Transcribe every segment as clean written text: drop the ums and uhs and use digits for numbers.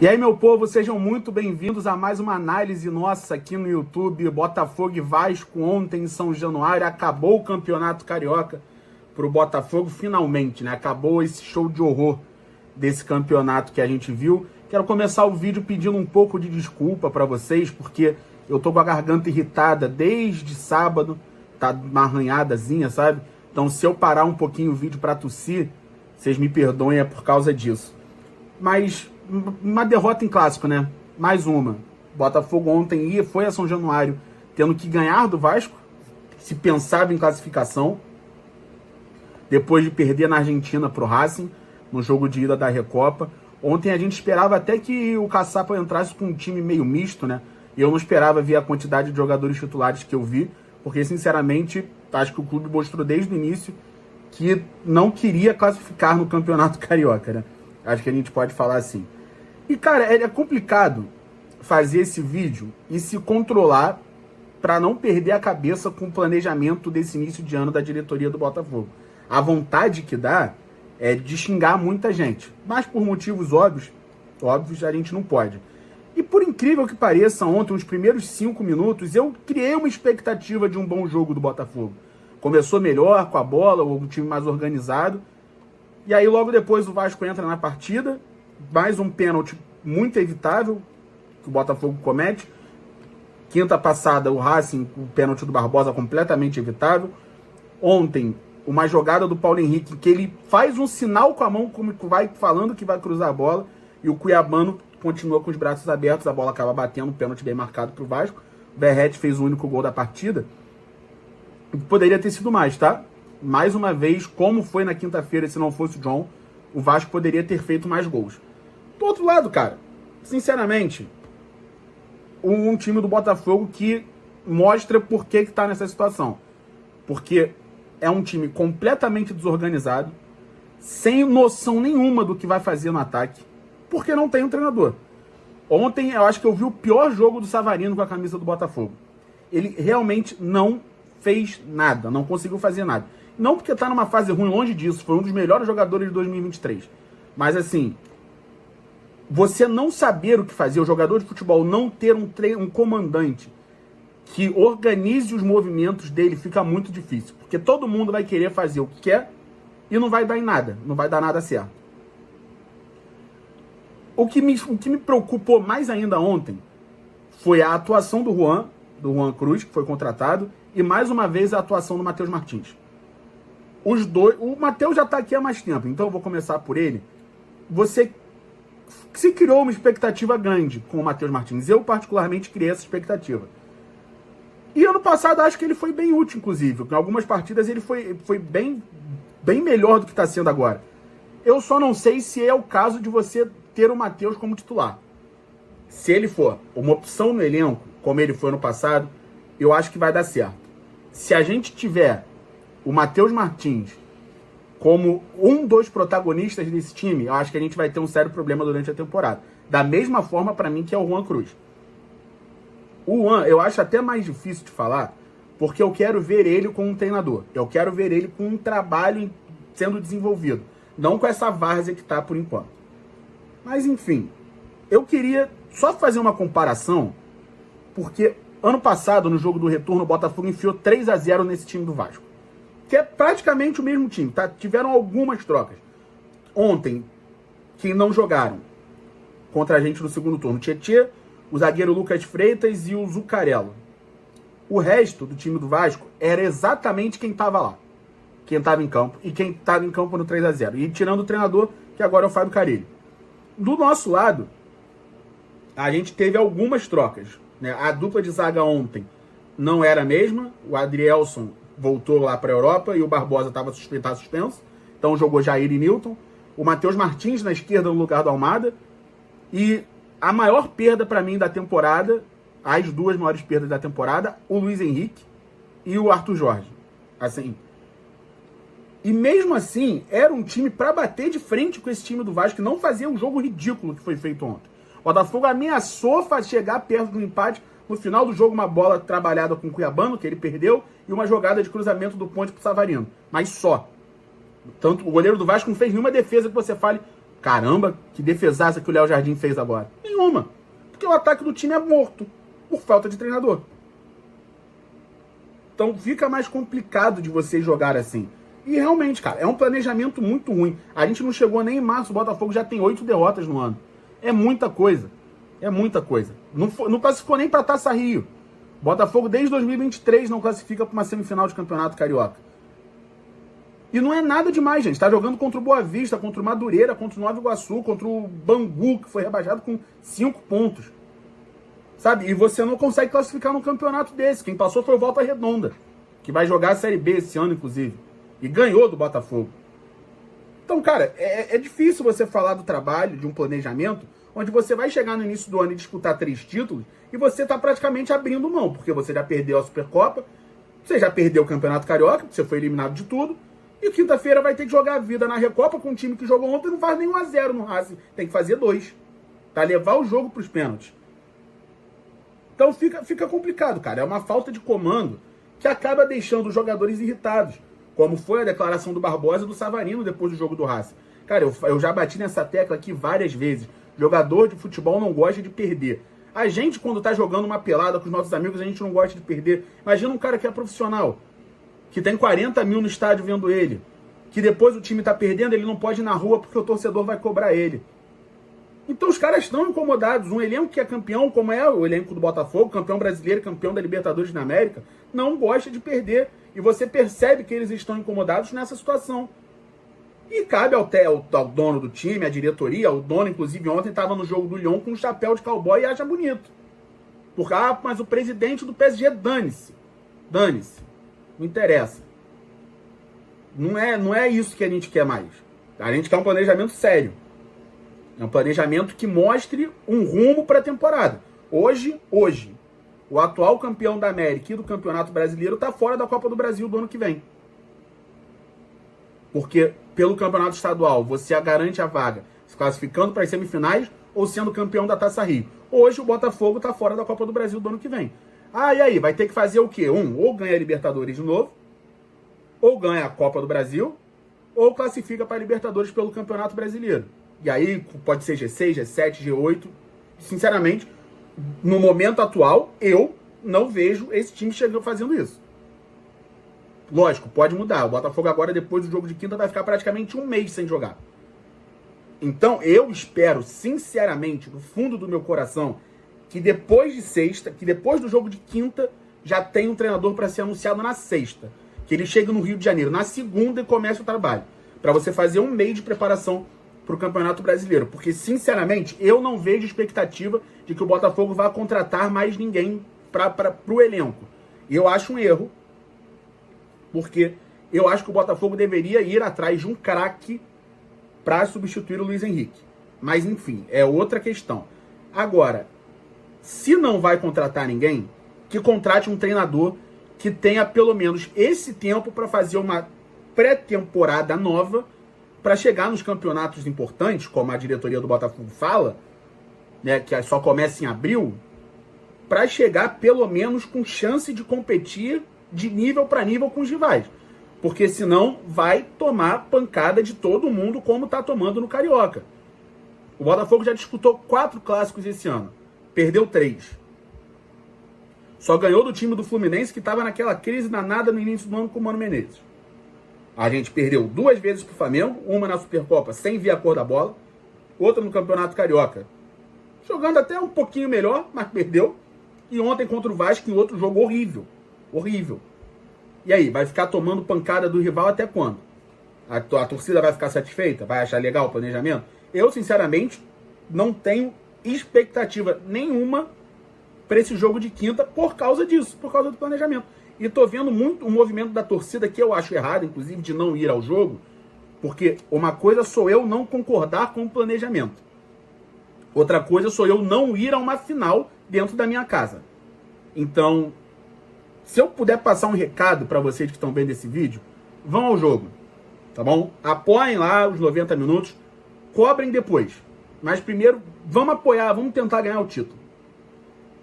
E aí, meu povo, sejam muito bem-vindos a mais uma análise nossa aqui no YouTube. Botafogo e Vasco ontem em São Januário. Acabou o Campeonato Carioca pro Botafogo, finalmente, né? Acabou esse show de horror desse campeonato que a gente viu. Quero começar o vídeo pedindo um pouco de desculpa para vocês, porque eu tô com a garganta irritada desde sábado, tá uma arranhadazinha, sabe? Então, se eu parar um pouquinho o vídeo para tossir, vocês me perdoem, é por causa disso. Mas uma derrota em clássico, né? Mais uma. Botafogo ontem foi a São Januário tendo que ganhar do Vasco, se pensava em classificação, depois de perder na Argentina pro Racing, no jogo de ida da Recopa. Ontem a gente esperava até que o Caçapa entrasse com um time meio misto, né? E eu não esperava ver a quantidade de jogadores titulares que eu vi, porque, sinceramente, acho que o clube mostrou desde o início que não queria classificar no Campeonato Carioca, né? Acho que a gente pode falar assim. E, cara, é complicado fazer esse vídeo e se controlar para não perder a cabeça com o planejamento desse início de ano da diretoria do Botafogo. A vontade que dá é de xingar muita gente, mas por motivos óbvios a gente não pode. E por incrível que pareça, ontem, nos primeiros 5 minutos, eu criei uma expectativa de um bom jogo do Botafogo. Começou melhor com a bola, um time mais organizado. E aí logo depois o Vasco entra na partida, mais um pênalti muito evitável que o Botafogo comete. Quinta passada, o Racing, o pênalti do Barbosa completamente evitável. Ontem, uma jogada do Paulo Henrique, que ele faz um sinal com a mão, como vai falando que vai cruzar a bola, e o Cuiabano continua com os braços abertos, a bola acaba batendo, um pênalti bem marcado para o Vasco. O Verratti fez o único gol da partida. Poderia ter sido mais, tá? Mais uma vez, como foi na quinta-feira, se não fosse o John, o Vasco poderia ter feito mais gols. Do outro lado, cara, sinceramente, um time do Botafogo que mostra por que tá nessa situação. Porque é um time completamente desorganizado, sem noção nenhuma do que vai fazer no ataque, porque não tem um treinador. Ontem, eu acho que eu vi o pior jogo do Savarino com a camisa do Botafogo. Ele realmente não fez nada, não conseguiu fazer nada. Não porque tá numa fase ruim, longe disso, foi um dos melhores jogadores de 2023. Mas assim, você não saber o que fazer, o jogador de futebol não ter um comandante que organize os movimentos dele, fica muito difícil. Porque todo mundo vai querer fazer o que quer e não vai dar em nada, não vai dar nada certo. O que me preocupou mais ainda ontem foi a atuação do Juan Cruz, que foi contratado, e mais uma vez a atuação do Matheus Martins. Os dois, o Matheus já está aqui há mais tempo, então eu vou começar por ele. Você se criou uma expectativa grande com o Matheus Martins. Eu, particularmente, criei essa expectativa. E ano passado, acho que ele foi bem útil, inclusive. Em algumas partidas, ele foi bem melhor do que está sendo agora. Eu só não sei se é o caso de você ter o Matheus como titular. Se ele for uma opção no elenco, como ele foi ano passado, eu acho que vai dar certo. Se a gente tiver o Matheus Martins como um dos protagonistas desse time, eu acho que a gente vai ter um sério problema durante a temporada. Da mesma forma, para mim, que é o Juan Cruz. O Juan, eu acho até mais difícil de falar, porque eu quero ver ele com um treinador. Eu quero ver ele com um trabalho sendo desenvolvido. Não com essa várzea que tá por enquanto. Mas, enfim, eu queria só fazer uma comparação, porque ano passado, no jogo do retorno, o Botafogo enfiou 3-0 nesse time do Vasco, que é praticamente o mesmo time, tá? Tiveram algumas trocas. Ontem, que não jogaram contra a gente no segundo turno, Tietê, o zagueiro Lucas Freitas e o Zuccarello. O resto do time do Vasco era exatamente quem estava lá, quem estava em campo, e quem estava em campo no 3-0. E tirando o treinador, que agora é o Fábio Carille. Do nosso lado, a gente teve algumas trocas, né? A dupla de zaga ontem não era a mesma. O Adrielson voltou lá para a Europa e o Barbosa estava suspenso. Então jogou Jair e Nilton. O Matheus Martins na esquerda no lugar do Almada. E a maior perda para mim da temporada, as duas maiores perdas da temporada, o Luiz Henrique e o Arthur Jorge. Assim. E mesmo assim, era um time para bater de frente com esse time do Vasco, que não fazia um jogo ridículo que foi feito ontem. O Botafogo ameaçou chegar perto do empate. No final do jogo, uma bola trabalhada com o Cuiabano, que ele perdeu, e uma jogada de cruzamento do Ponte pro Savarino. Mas só. Tanto o goleiro do Vasco não fez nenhuma defesa que você fale, Caramba, que defesaça que o Léo Jardim fez agora. Nenhuma. Porque o ataque do time é morto por falta de treinador. Então fica mais complicado de você jogar assim. E realmente, cara, é um planejamento muito ruim. A gente não chegou nem em março, o Botafogo já tem 8 derrotas no ano. É muita coisa. É muita coisa. Não classificou nem pra Taça Rio. Botafogo desde 2023 não classifica para uma semifinal de campeonato carioca. E não é nada demais, gente. Tá jogando contra o Boa Vista, contra o Madureira, contra o Nova Iguaçu, contra o Bangu, que foi rebaixado com 5 pontos. Sabe? E você não consegue classificar num campeonato desse. Quem passou foi o Volta Redonda, que vai jogar a Série B esse ano, inclusive. E ganhou do Botafogo. Então, cara, é difícil você falar do trabalho, de um planejamento, onde você vai chegar no início do ano e disputar 3 títulos, e você tá praticamente abrindo mão, porque você já perdeu a Supercopa, você já perdeu o Campeonato Carioca, você foi eliminado de tudo, e quinta-feira vai ter que jogar a vida na Recopa com um time que jogou ontem e não faz nem 1-0 no Racing. Tem que fazer 2. Tá? Levar o jogo pros pênaltis. Então fica complicado, cara. É uma falta de comando que acaba deixando os jogadores irritados. Como foi a declaração do Barbosa e do Savarino depois do jogo do Racing. Cara, eu já bati nessa tecla aqui várias vezes. Jogador de futebol não gosta de perder. A gente, quando tá jogando uma pelada com os nossos amigos, a gente não gosta de perder. Imagina um cara que é profissional, que tem 40 mil no estádio vendo ele, que depois o time tá perdendo, ele não pode ir na rua porque o torcedor vai cobrar ele. Então os caras estão incomodados. Um elenco que é campeão, como é o elenco do Botafogo, campeão brasileiro, campeão da Libertadores na América, não gosta de perder. E você percebe que eles estão incomodados nessa situação. E cabe ao dono do time, à diretoria, o dono, inclusive, ontem estava no jogo do Lyon com um chapéu de cowboy e acha bonito. Porque, mas o presidente do PSG, dane-se. Dane-se. Não interessa. Não é isso que a gente quer mais. A gente quer um planejamento sério. É um planejamento que mostre um rumo para a temporada. Hoje, o atual campeão da América e do Campeonato Brasileiro está fora da Copa do Brasil do ano que vem. Porque pelo Campeonato Estadual você garante a vaga se classificando para as semifinais ou sendo campeão da Taça Rio. Hoje o Botafogo está fora da Copa do Brasil do ano que vem. E aí? Vai ter que fazer o quê? Ou ganha a Libertadores de novo, ou ganha a Copa do Brasil, ou classifica para a Libertadores pelo Campeonato Brasileiro. E aí pode ser G6, G7, G8. Sinceramente, no momento atual, eu não vejo esse time chegando fazendo isso. Lógico, pode mudar. O Botafogo agora, depois do jogo de quinta, vai ficar praticamente um mês sem jogar. Então, eu espero, sinceramente, no fundo do meu coração, que depois de sexta, que depois do jogo de quinta, já tem um treinador para ser anunciado na sexta. Que ele chegue no Rio de Janeiro na segunda e comece o trabalho. Para você fazer um mês de preparação para o Campeonato Brasileiro. Porque, sinceramente, eu não vejo expectativa de que o Botafogo vá contratar mais ninguém para o elenco. E eu acho um erro. Porque eu acho que o Botafogo deveria ir atrás de um craque para substituir o Luiz Henrique. Mas, enfim, é outra questão. Agora, se não vai contratar ninguém, que contrate um treinador que tenha pelo menos esse tempo para fazer uma pré-temporada nova para chegar nos campeonatos importantes, como a diretoria do Botafogo fala, né, que só começa em abril, para chegar pelo menos com chance de competir de nível para nível com os rivais. Porque senão vai tomar pancada de todo mundo como está tomando no Carioca. O Botafogo já disputou 4 clássicos esse ano. Perdeu 3. Só ganhou do time do Fluminense que estava naquela crise danada no início do ano com o Mano Menezes. A gente perdeu 2 vezes pro Flamengo, uma na Supercopa sem ver a cor da bola, outra no Campeonato Carioca, jogando até um pouquinho melhor, mas perdeu. E ontem contra o Vasco em outro jogo horrível. Horrível. E aí, vai ficar tomando pancada do rival até quando? A torcida vai ficar satisfeita? Vai achar legal o planejamento? Eu, sinceramente, não tenho expectativa nenhuma para esse jogo de quinta por causa disso, por causa do planejamento. E tô vendo muito um movimento da torcida que eu acho errado, inclusive, de não ir ao jogo, porque uma coisa sou eu não concordar com o planejamento. Outra coisa sou eu não ir a uma final dentro da minha casa. Então, se eu puder passar um recado para vocês que estão vendo esse vídeo, vão ao jogo, tá bom? Apoiem lá os 90 minutos, cobrem depois. Mas primeiro, vamos apoiar, vamos tentar ganhar o título.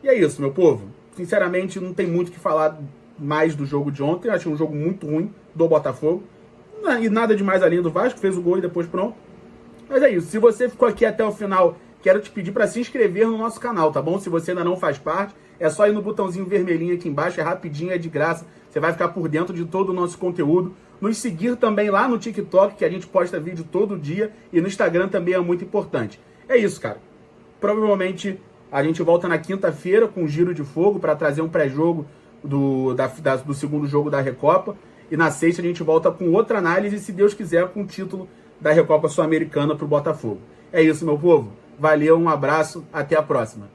E é isso, meu povo. Sinceramente, não tem muito o que falar mais do jogo de ontem. Eu achei um jogo muito ruim do Botafogo. E nada demais além do Vasco, fez o gol e depois pronto. Mas é isso. Se você ficou aqui até o final, quero te pedir para se inscrever no nosso canal, tá bom? Se você ainda não faz parte, é só ir no botãozinho vermelhinho aqui embaixo, é rapidinho, é de graça. Você vai ficar por dentro de todo o nosso conteúdo. Nos seguir também lá no TikTok, que a gente posta vídeo todo dia, e no Instagram também é muito importante. É isso, cara. Provavelmente a gente volta na quinta-feira com um giro de fogo para trazer um pré-jogo do segundo jogo da Recopa. E na sexta a gente volta com outra análise, se Deus quiser, com o título da Recopa Sul-Americana para o Botafogo. É isso, meu povo. Valeu, um abraço, até a próxima.